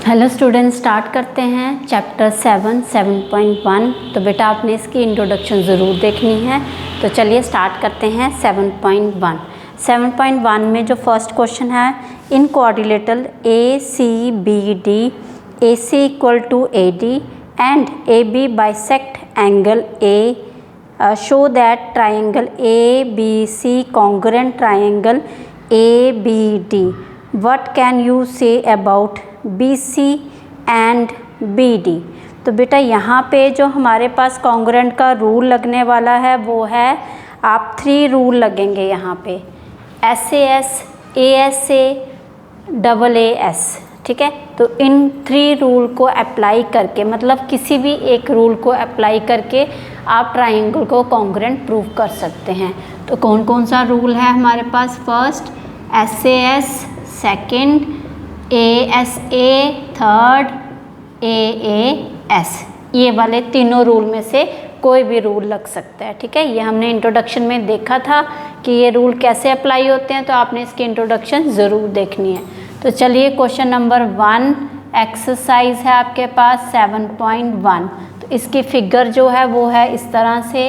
Hello student, start करते हैं chapter 7.1। तो बेटा आपने इसकी इंट्रोडक्शन ज़रूर देखनी है। तो चलिए स्टार्ट करते हैं 7.1। 7.1 में जो फर्स्ट क्वेश्चन है, in coordinator ACBD, AC equal to AD and AB bisect angle A, show that triangle ABC congruent triangle ABD। What can you say about BC and BD? तो बेटा यहाँ पे जो हमारे पास कॉन्ग्रुएंट का रूल लगने वाला है वो है, आप 3 रूल लगेंगे यहाँ पे, SAS, ASA, AAS। ठीक है, तो इन 3 रूल को अप्लाई करके, मतलब किसी भी एक रूल को अप्लाई करके आप ट्राइंगल को कॉन्ग्रुएंट प्रूव कर सकते हैं। तो कौन कौन सा रूल है हमारे पास? First SAS, second ASA, third AAS। ये वाले तीनों रूल में से कोई भी रूल लग सकता है। ठीक है, ये हमने इंट्रोडक्शन में देखा था कि ये रूल कैसे अप्लाई होते हैं, तो आपने इसकी इंट्रोडक्शन ज़रूर देखनी है। तो चलिए क्वेश्चन नंबर 1 एक्सरसाइज है आपके पास 7.1। तो इसकी फिगर जो है वो है इस तरह से,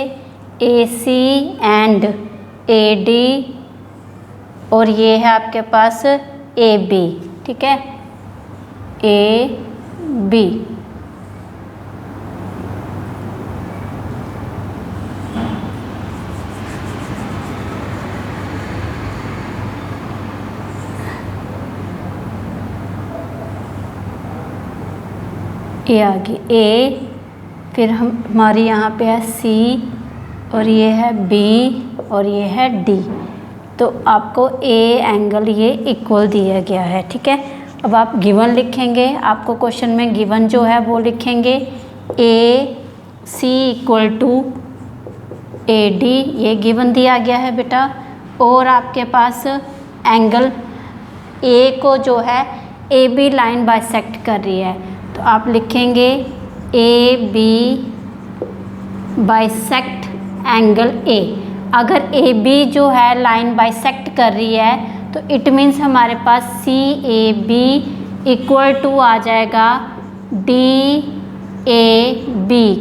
AC एंड AD, और ये है आपके पास AB। ठीक है, AB। ये आ गई A, फिर हमारी यहाँ पे है C, और ये है B, और ये है D। तो आपको A एंगल ये इक्वल दिया गया है। ठीक है, अब आप गिवन लिखेंगे, आपको क्वेश्चन में गिवन जो है वो लिखेंगे AC इक्वल टू AD, ये गिवन दिया गया है बेटा। और आपके पास एंगल A को जो है AB लाइन बाइसेक्ट कर रही है, तो आप लिखेंगे AB बाइसेक्ट एंगल A। अगर AB जो है लाइन बाइसेक्ट कर रही है तो इट मीन्स हमारे पास CAB इक्वल टू आ जाएगा DAB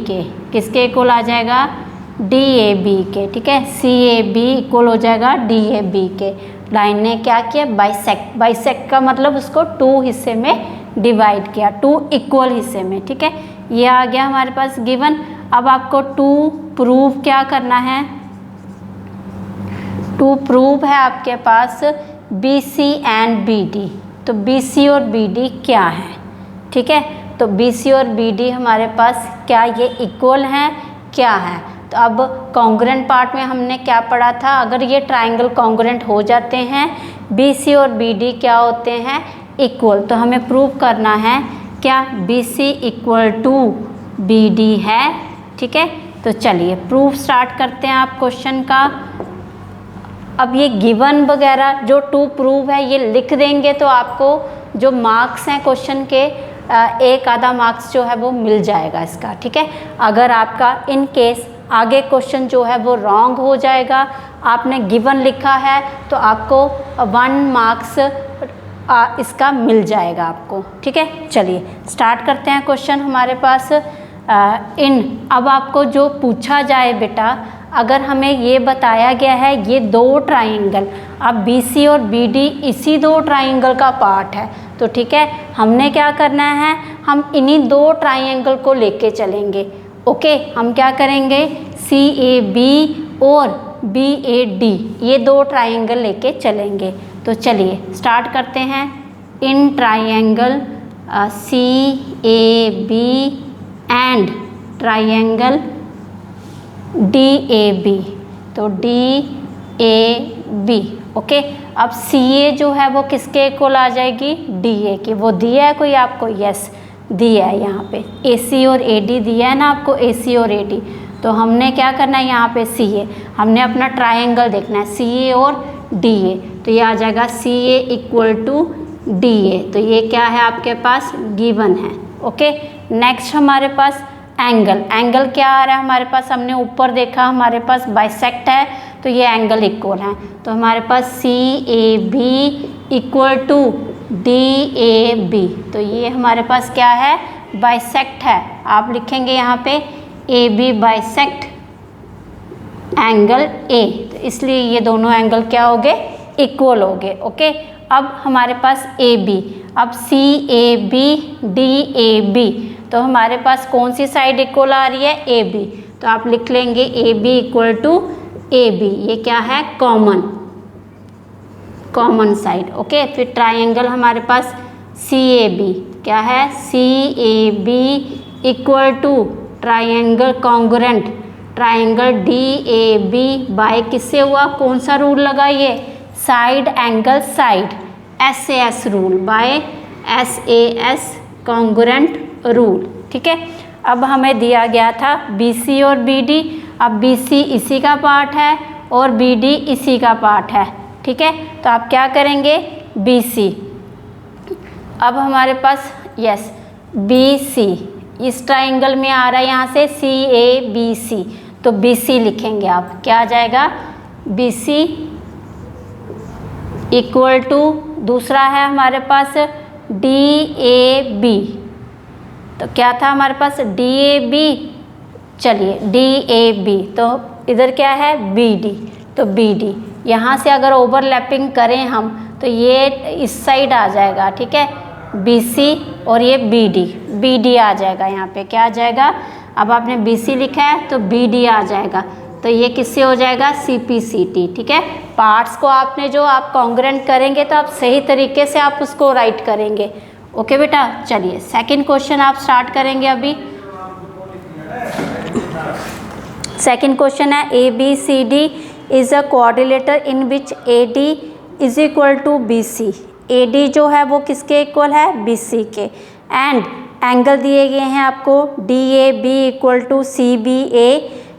के। किसके इक्वल आ जाएगा? DAB के। ठीक है, CAB इक्वल हो जाएगा DAB के। लाइन ने क्या किया? बाइसेक्ट। बाइसेक्ट का मतलब उसको 2 हिस्से में डिवाइड किया, 2 इक्वल हिस्से में। ठीक है, ये आ गया हमारे पास गिवन। अब आपको 2 प्रूव क्या करना है? 2 प्रूव है आपके पास BC एंड BD। तो BC और BD क्या है? ठीक है, तो BC और BD हमारे पास क्या ये इक्वल हैं? क्या है? तो अब कॉन्ग्रुएंट पार्ट में हमने क्या पढ़ा था? अगर ये ट्राइंगल कॉन्ग्रुएंट हो जाते हैं, BC और BD क्या होते हैं? इक्वल। तो हमें प्रूव करना है क्या BC इक्वल टू BD है। ठीक है, तो चलिए प्रूफ स्टार्ट करते हैं आप क्वेश्चन का। अब ये गिवन वगैरह जो 2 प्रूव है ये लिख देंगे तो आपको जो मार्क्स हैं क्वेश्चन के, एक आधा मार्क्स जो है वो मिल जाएगा इसका। ठीक है, अगर आपका इन केस आगे क्वेश्चन जो है वो रॉन्ग हो जाएगा, आपने गिवन लिखा है, तो आपको 1 मार्क्स इसका मिल जाएगा आपको। ठीक है, चलिए स्टार्ट करते हैं क्वेश्चन हमारे पास। अब आपको जो पूछा जाए बेटा, अगर हमें ये बताया गया है ये 2 ट्राइंगल, अब BC और BD इसी 2 ट्राइंगल का पार्ट है, तो ठीक है हमने क्या करना है, हम इन्हीं 2 ट्राइंगल को लेके चलेंगे। ओके, हम क्या करेंगे? CAB और BAD, ये 2 ट्राइंगल लेके चलेंगे। तो चलिए स्टार्ट करते हैं। In triangle CAB and triangle DAB, तो DAB। ओके, अब CA जो है वो किसके इक्वल आ जाएगी? DA की। वो दिया है कोई आपको? यस, दिया है यहाँ पे AC और AD दिया है ना आपको, AC और AD। तो हमने क्या करना है यहाँ पे CA, हमने अपना ट्राइंगल देखना है CA और DA। तो ये आ जाएगा CA इक्वल टू DA। तो ये क्या है आपके पास? गिवन है। ओके, नेक्स्ट हमारे पास एंगल। एंगल क्या आ रहा है हमारे पास? हमने ऊपर देखा हमारे पास बाइसेक्ट है, तो ये एंगल इक्वल है। तो हमारे पास CAB इक्वल टू DAB। तो ये हमारे पास क्या है, बाइसेक्ट है। आप लिखेंगे यहाँ पे AB बाइसेक्ट एंगल A, तो इसलिए ये दोनों एंगल क्या हो गए, इक्वल हो गए। ओके, अब हमारे पास AB, अब CAB DAB, तो हमारे पास कौन सी साइड इक्वल आ रही है, AB। तो आप लिख लेंगे AB इक्वल टू AB, ये क्या है, कॉमन साइड। ओके, फिर ट्राइंगल हमारे पास CAB क्या है, CAB equal to triangle congruent triangle DAB by किससे हुआ, कौन सा रूल लगाइए, side angle side, SAS rule, by SAS congruent rule. ठीक है, अब हमें दिया गया था BC और BD। अब BC इसी का पार्ट है और BD इसी का पार्ट है। ठीक है, तो आप क्या करेंगे, BC, अब हमारे पास यस BC इस ट्राइंगल में आ रहा है, यहाँ से CABC, तो BC लिखेंगे आप, क्या आ जाएगा, BC इक्वल टू, दूसरा है हमारे पास DAB, तो क्या था हमारे पास DAB, चलिए DAB, तो इधर क्या है BD, तो BD, यहाँ से अगर ओवरलैपिंग करें हम तो ये इस साइड आ जाएगा। ठीक है, BC और ये BD आ जाएगा, यहाँ पे क्या आ जाएगा, अब आपने BC लिखा है तो BD आ जाएगा, तो ये किससे हो जाएगा, CPCT। ठीक है, पार्ट्स को आपने जो आप कॉन्ग्रुएंट करेंगे तो आप सही तरीके से आप उसको राइट करेंगे। ओके बेटा, चलिए सेकंड क्वेश्चन आप स्टार्ट करेंगे अभी। सेकंड क्वेश्चन है ABCD is a quadrilateral in which AD is equal to BC। AD जो है वो किसके इक्वल है, BC के, एंड एंगल दिए गए हैं आपको DAB equal to CBA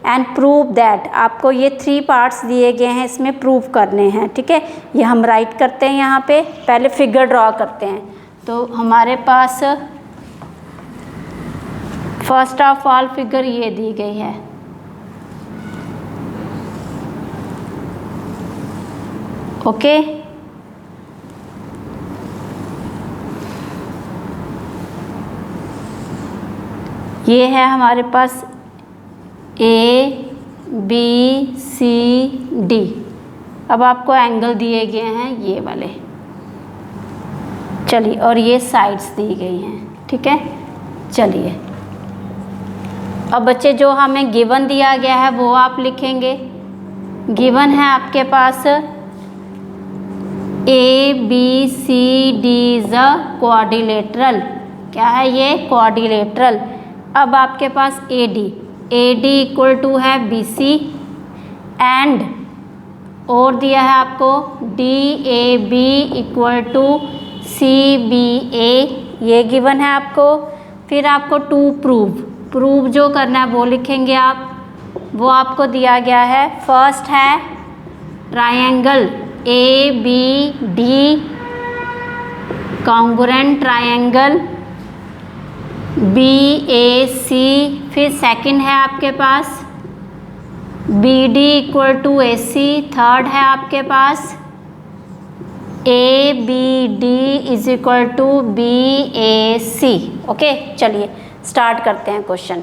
and prove that, आपको ये 3 पार्ट्स दिए गए हैं, इसमें प्रूव करने हैं। ठीक है, ये हम राइट करते हैं, यहाँ पे पहले फिगर ड्रॉ करते हैं। तो हमारे पास फर्स्ट ऑफ ऑल फिगर ये दी गई है। ओके, ये है हमारे पास ABCD। अब आपको एंगल दिए गए हैं ये वाले, चलिए, और ये साइड्स दी गई हैं। ठीक है, चलिए अब बच्चे जो हमें गिवन दिया गया है वो आप लिखेंगे। गिवन है आपके पास ABCD इज अ क्वाड्रिलेटरल, क्या है ये, क्वाड्रिलेटरल। अब आपके पास AD इक्वल टू है BC एंड और दिया है आपको DAB इक्वल टू CBA, ये गिवन है आपको। फिर आपको टू प्रूव जो करना है वो लिखेंगे आप, वो आपको दिया गया है। फर्स्ट है triangle ABD congruent triangle BAC, फिर सेकंड है आपके पास BD equal to AC, third है आपके पास ABD is equal to BAC। Okay, चलिए स्टार्ट करते हैं क्वेश्चन।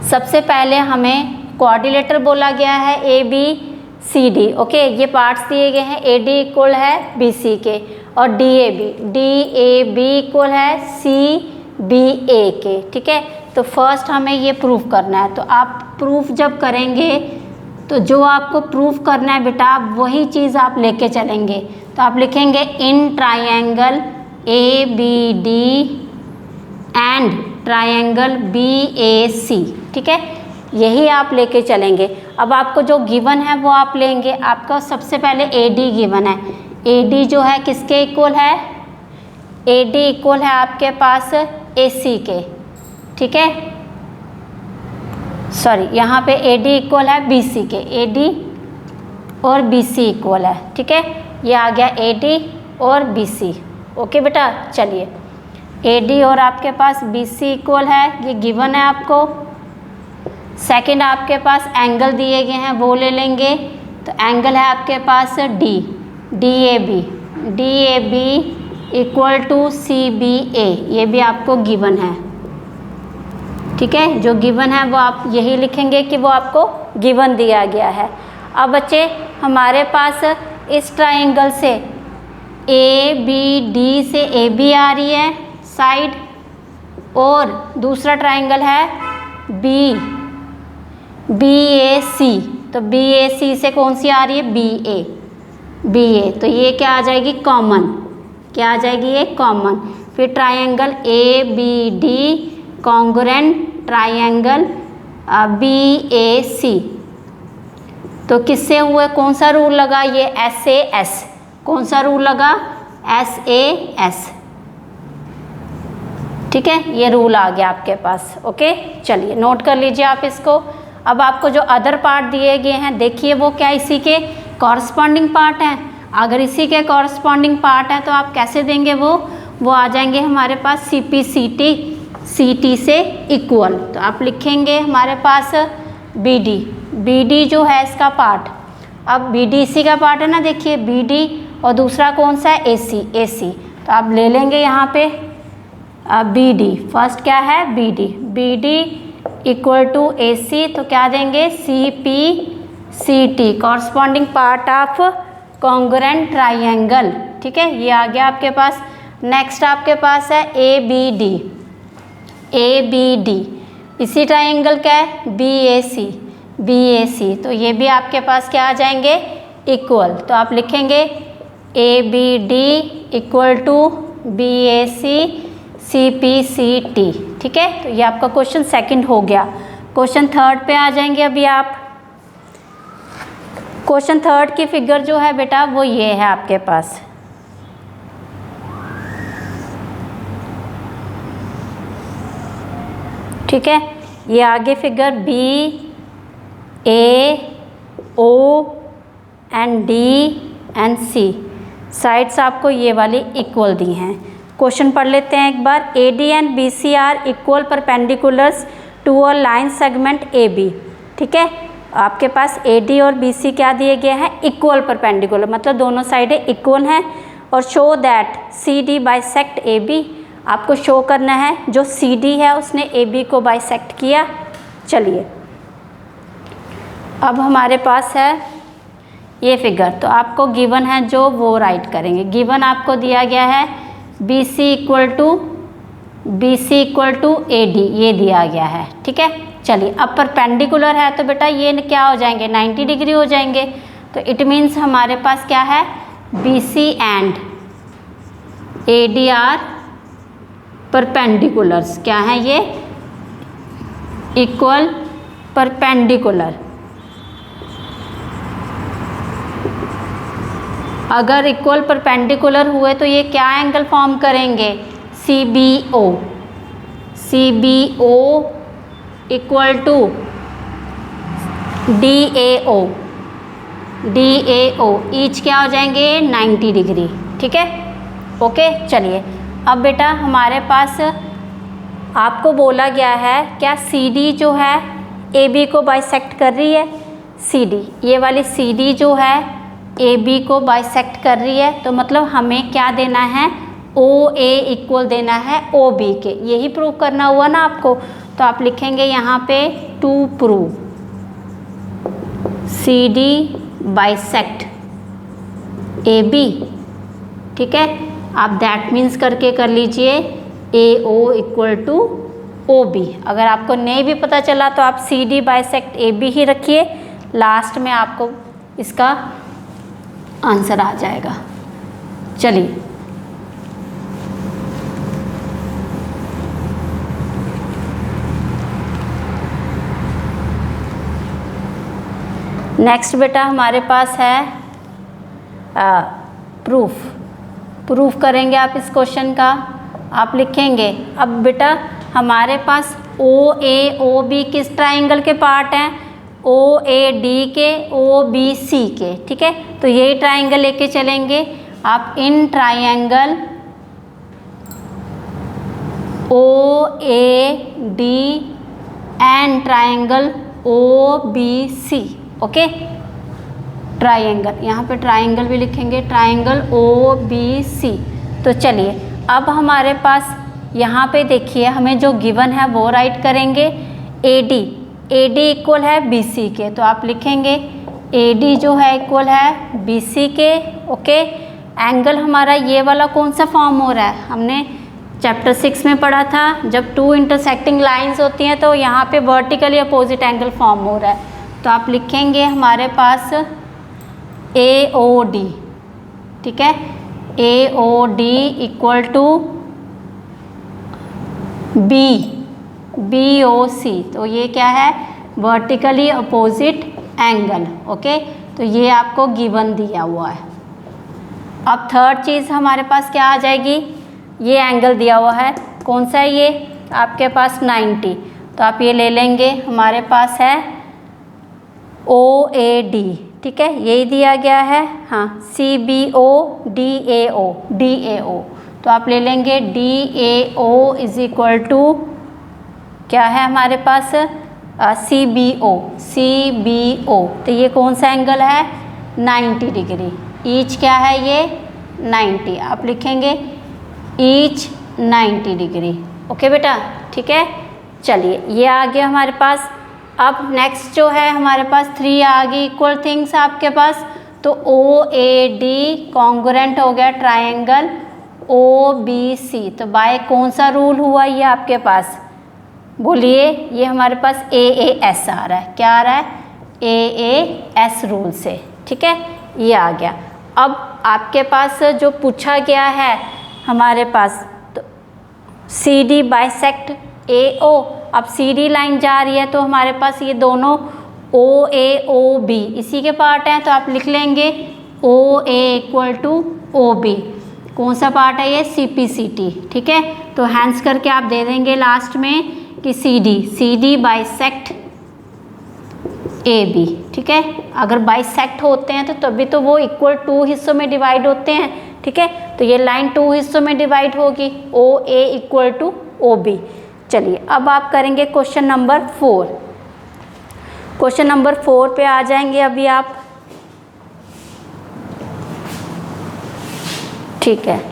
सबसे पहले हमें क्वाड्रिलेटर बोला गया है ABCD। ओके, ये पार्ट्स दिए गए हैं, AD इक्वल है BC के और DAB इक्वल है CBA के। ठीक है, तो फर्स्ट हमें ये प्रूफ करना है। तो आप प्रूफ जब करेंगे तो जो आपको प्रूफ करना है बेटा, आप वही चीज़ आप लेके चलेंगे। तो आप लिखेंगे in triangle ABD and triangle BAC। ठीक है, यही आप लेके चलेंगे। अब आपको जो गिवन है वो आप लेंगे। आपका सबसे पहले AD गिवन है। AD जो है किसके इक्वल है, AD इक्वल है आपके पास AC के। ठीक है, सॉरी, यहाँ पे AD इक्वल है BC के, AD और BC इक्वल है। ठीक है, ये आ गया AD और BC। ओके बेटा, चलिए AD और आपके पास BC इक्वल है, ये गिवन है आपको। सेकंड आपके पास एंगल दिए गए हैं वो ले लेंगे। तो एंगल है आपके पास DAB equal to C B A, ये भी आपको गिवन है। ठीक है, जो गिवन है वो आप यही लिखेंगे कि वो आपको गिवन दिया गया है। अब बच्चे हमारे पास इस ट्राइंगल से ए बी डी से ए बी आ रही है साइड, और दूसरा ट्राइंगल है बी बी ए सी, तो बी ए सी से कौन सी आ रही है, बी ए, तो ये क्या आ जाएगी, कॉमन। क्या आ जाएगी, ये कॉमन। फिर triangle A B D congruent triangle B A C, तो किससे हुए, कौन सा रूल लगा, ये एस ए एस, कौन सा रूल लगा, एस ए एस। ठीक है, ये रूल आ गया आपके पास। ओके, चलिए नोट कर लीजिए आप इसको। अब आपको जो अदर पार्ट दिए गए हैं, देखिए वो क्या इसी के कॉरस्पॉन्डिंग पार्ट हैं। अगर इसी के कॉरस्पॉन्डिंग पार्ट है तो आप कैसे देंगे, वो आ जाएंगे हमारे पास सी पी सी टी से इक्वल। तो आप लिखेंगे हमारे पास बी डी जो है इसका पार्ट, अब बी डी इसी का पार्ट है ना, देखिए बी डी, और दूसरा कौन सा है, ए सी, तो आप ले लेंगे यहाँ पे बी डी, फर्स्ट क्या है, B D equal to A C, तो क्या देंगे, C P C T, corresponding part of congruent triangle. ठीक है, ये आ गया आपके पास। नेक्स्ट आपके पास है ए बी डी, इसी ट्राइंगल का है बी ए सी, तो ये भी आपके पास क्या आ जाएंगे, इक्वल। तो आप लिखेंगे A B D equal to B A C P C T. ठीक है, तो ये आपका क्वेश्चन सेकंड हो गया। क्वेश्चन थर्ड पे आ जाएंगे अभी आप। क्वेश्चन थर्ड की फिगर जो है बेटा वो ये है आपके पास। ठीक है, ये आगे figure B A O and D and C, sides आपको ये वाली इक्वल दी हैं। क्वेश्चन पढ़ लेते हैं एक बार। A D and B C are equal perpendiculars to a line segment A B. ठीक है, आपके पास ए डी और बी सी क्या दिए गए हैं, इक्वल परपेंडिकुलर, मतलब दोनों साइडें इक्वल हैं। और show that C D bisect A B, आपको शो करना है जो सी डी है उसने ए बी को बाइसेक्ट किया। चलिए अब हमारे पास है ये फिगर, तो आपको गिवन है जो वो राइट करेंगे। गिवन आपको दिया गया है B C equal to A D, ये दिया गया है। ठीक है, चलिए अब परपेंडिकुलर है तो बेटा ये क्या हो जाएंगे, 90 डिग्री हो जाएंगे। तो इट मीन्स हमारे पास क्या है, B C and A D are perpendiculars, क्या है ये, इक्वल परपेंडिकुलर। अगर इक्वल परपेंडिकुलर हुए तो ये क्या एंगल फॉर्म करेंगे, C B O equal to D A O, each क्या हो जाएंगे, 90 डिग्री। ठीक है, ओके। चलिए अब बेटा हमारे पास आपको बोला गया है क्या सी डी जो है ए बी को बाइसेक्ट कर रही है, सी डी, ये वाली सी डी जो है ए बी को बाइसेक्ट कर रही है, तो मतलब हमें क्या देना है, ओ ए इक्वल देना है ओ बी के। यही प्रूव करना हुआ ना आपको, तो आप लिखेंगे यहाँ पे to prove C D bisect A B. ठीक है, आप दैट मीन्स करके कर लीजिए A O equal to O B. अगर आपको नहीं भी पता चला तो आप C D bisect A B ही रखिए, लास्ट में आपको इसका आंसर आ जाएगा। चलिए नेक्स्ट बेटा हमारे पास है प्रूफ करेंगे आप इस क्वेश्चन का। आप लिखेंगे, अब बेटा हमारे पास ओ ए ओ बी किस ट्राइंगल के पार्ट हैं, ओ ए डी के, ओ बी सी के। ठीक है, तो यही ट्राइंगल लेके चलेंगे आप। In triangle O A D and triangle O B C. Okay, triangle, यहाँ पे ट्राइंगल भी लिखेंगे, ट्राइंगल ओ बी सी। तो चलिए अब हमारे पास यहाँ पे देखिए हमें जो गिवन है वो राइट करेंगे। AD इक्वल है BC के, तो आप लिखेंगे AD जो है इक्वल है BC के। ओके, एंगल हमारा ये वाला कौन सा फॉर्म हो रहा है, हमने चैप्टर 6 में पढ़ा था, जब टू इंटरसेक्टिंग लाइंस होती हैं तो यहाँ पे वर्टिकली अपोजिट एंगल फॉर्म हो रहा है। तो आप लिखेंगे हमारे पास AOD, ठीक है, AOD इक्वल टू BOC, तो ये क्या है, वर्टिकली अपोजिट एंगल। ओके, तो ये आपको गिवन दिया हुआ है। अब थर्ड चीज़ हमारे पास क्या आ जाएगी, ये एंगल दिया हुआ है, कौन सा है ये आपके पास 90, तो आप ये ले लेंगे, हमारे पास है OAD, ठीक है, यही दिया गया है। हाँ, CBO DAO, तो आप ले लेंगे DAO इज इक्वल टू क्या है हमारे पास CBO, तो ये कौन सा एंगल है 90 डिग्री, ईच क्या है ये 90, आप लिखेंगे ईच 90 डिग्री। ओके बेटा, ठीक है, चलिए ये आ गया हमारे पास। अब नेक्स्ट जो है हमारे पास 3 आ गई इक्वल थिंग्स आपके पास, तो OAD कॉन्ग्रुएंट हो गया ट्रायंगल OBC, तो बाय कौन सा रूल हुआ ये आपके पास, बोलिए, ये हमारे पास AAS आ रहा है, क्या आ रहा है AAS रूल से, ठीक है, ये आ गया। अब आपके पास जो पूछा गया है हमारे पास, तो CD बाइसेक्ट AO, अब CD लाइन जा रही है तो हमारे पास ये दोनों OAOB इसी के पार्ट हैं, तो आप लिख लेंगे OA इक्वल टू OB, कौन सा पार्ट है ये CPCT, ठीक है, तो हैंस करके आप दे देंगे लास्ट में कि CD बाइसेक्ट AB, ठीक है, अगर बाइसेक्ट होते हैं तो तभी तो वो इक्वल 2 हिस्सों में डिवाइड होते हैं, ठीक है, तो ये लाइन 2 हिस्सों में डिवाइड होगी, OA इक्वल टू OB। चलिए अब आप करेंगे क्वेश्चन नंबर 4, क्वेश्चन नंबर 4 पे आ जाएंगे अभी आप, ठीक है।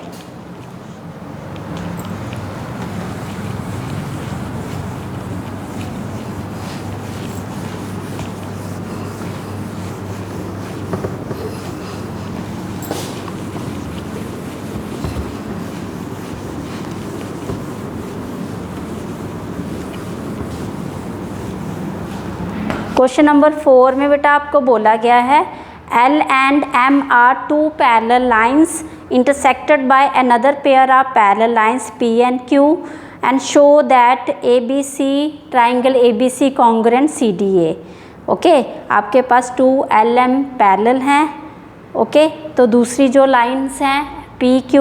क्वेश्चन नंबर 4 में बेटा आपको बोला गया है L and M are two parallel lines intersected by another pair of parallel lines P and Q and show that ABC triangle ABC congruent CDA। Okay, आपके पास 2 LM पैरेलल हैं, ओके, तो दूसरी जो लाइंस हैं PQ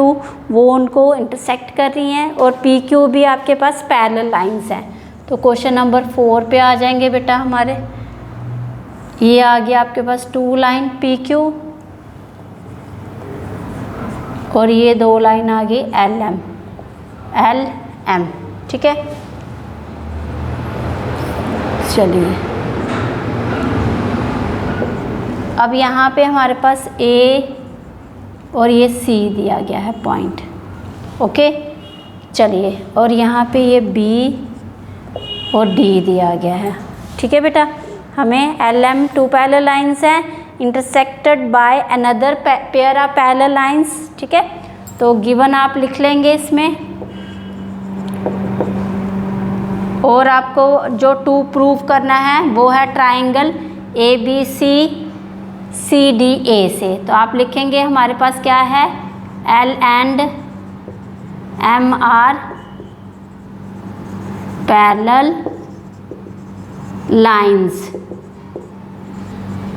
वो उनको intersect कर रही हैं और PQ भी आपके पास पैरेलल लाइंस हैं। तो क्वेश्चन नंबर 4 पे आ जाएंगे बेटा हमारे, ये आ गया आपके पास 2 लाइन PQ और ये 2 लाइन आ गई LM, ठीक है। चलिए अब यहाँ पे हमारे पास A और ये C दिया गया है पॉइंट, ओके, चलिए, और यहाँ पे ये B और D दिया गया है, ठीक है बेटा। हमें LM 2 पैरेलल लाइंस हैं intersected by another pair of parallel lines, ठीक है, तो गिवन आप लिख लेंगे इसमें, और आपको जो 2 प्रूव करना है वो है ट्राइंगल ABC CDA से, तो आप लिखेंगे हमारे पास क्या है L and M are parallel lines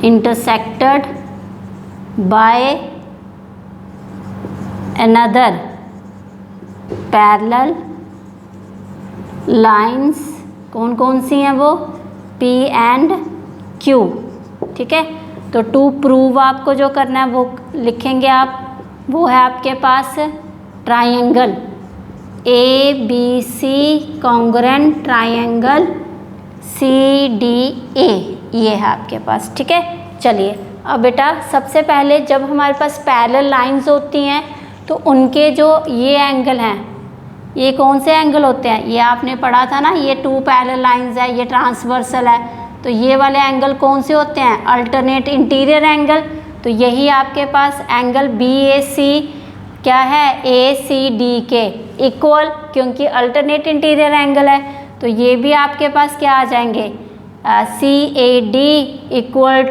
intersected by another parallel lines, कौन कौन सी हैं वो P and Q, ठीक है। तो 2 प्रूव आपको जो करना है वो लिखेंगे आप, वो है आपके पास triangle ABC congruent triangle CDA, ये है आपके पास, ठीक है। चलिए अब बेटा सबसे पहले जब हमारे पास पैरेलल लाइंस होती हैं तो उनके जो ये एंगल हैं, ये कौन से एंगल होते हैं, ये आपने पढ़ा था ना, ये 2 पैरेलल लाइंस है, ये ट्रांसवर्सल है, तो ये वाले एंगल कौन से होते हैं, अल्टरनेट इंटीरियर एंगल। तो यही आपके पास एंगल BAC क्या है, ACD के इक्वल, क्योंकि अल्टरनेट इंटीरियर एंगल है, तो ये भी आपके पास क्या आ जाएंगे, CAD इक्वल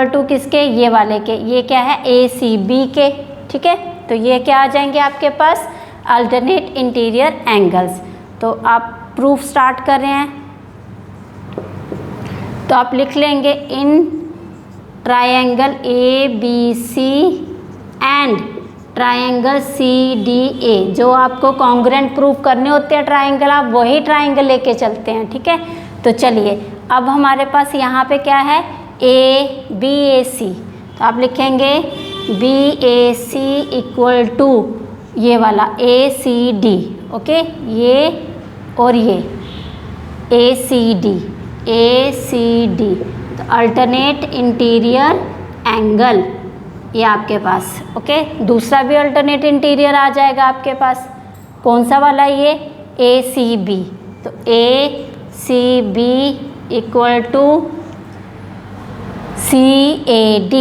टू किसके, ये वाले के, ये क्या है ACB के। ठीक है, तो ये क्या आ जाएंगे आपके पास, अल्टरनेट इंटीरियर एंगल्स। तो आप प्रूफ स्टार्ट कर रहे हैं, तो आप लिख लेंगे in triangle ABC and triangle CDA, जो आपको कॉन्ग्रुएंट प्रूफ करने होते हैं ट्रायंगल, आप वही ट्रायंगल लेके चलते हैं। ठीक है, तो चलिए अब हमारे पास यहाँ पे क्या है, BAC, तो आप लिखेंगे BAC इक्वल टू ये वाला ACD। ओके, ये और ये ACD, तो अल्टरनेट इंटीरियर एंगल ये आपके पास। ओके, दूसरा भी अल्टरनेट इंटीरियर आ जाएगा आपके पास, कौन सा वाला, ये ACB, तो ACB equal to CAD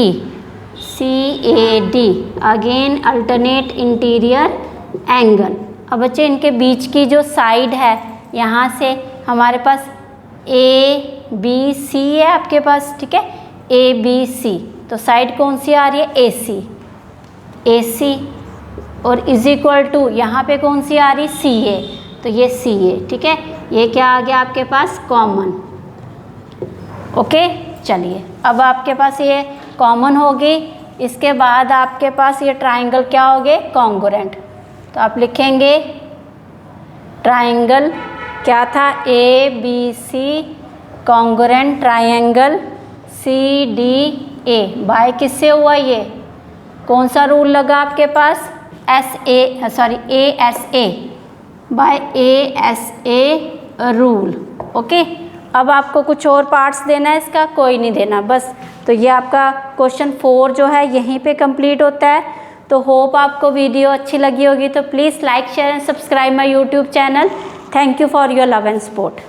again alternate interior angle. अब बच्चे इनके बीच की जो साइड है, यहाँ से हमारे पास ABC है आपके पास। ठीक है, ABC, तो साइड कौन सी आ रही है, AC, और इज इक्वल टू यहाँ पे कौन सी आ रही, CA, तो ये CA। ठीक है, ये क्या आ गया आपके पास, कॉमन। ओके, चलिए अब आपके पास ये कॉमन होगी, इसके बाद आपके पास ये ट्रायंगल क्या हो गए, कॉन्ग्रुएंट। तो आप लिखेंगे ट्रायंगल क्या था, ABC congruent triangle CDA by किससे हुआ, ये कौन सा रूल लगा आपके पास, ASA by ASA rule. Okay, अब आपको कुछ और पार्ट्स देना है इसका, कोई नहीं देना बस। तो ये आपका क्वेश्चन 4 जो है यहीं पे कंप्लीट होता है। तो होप आपको वीडियो अच्छी लगी होगी, तो please like share and subscribe my YouTube channel. Thank you for your love and support.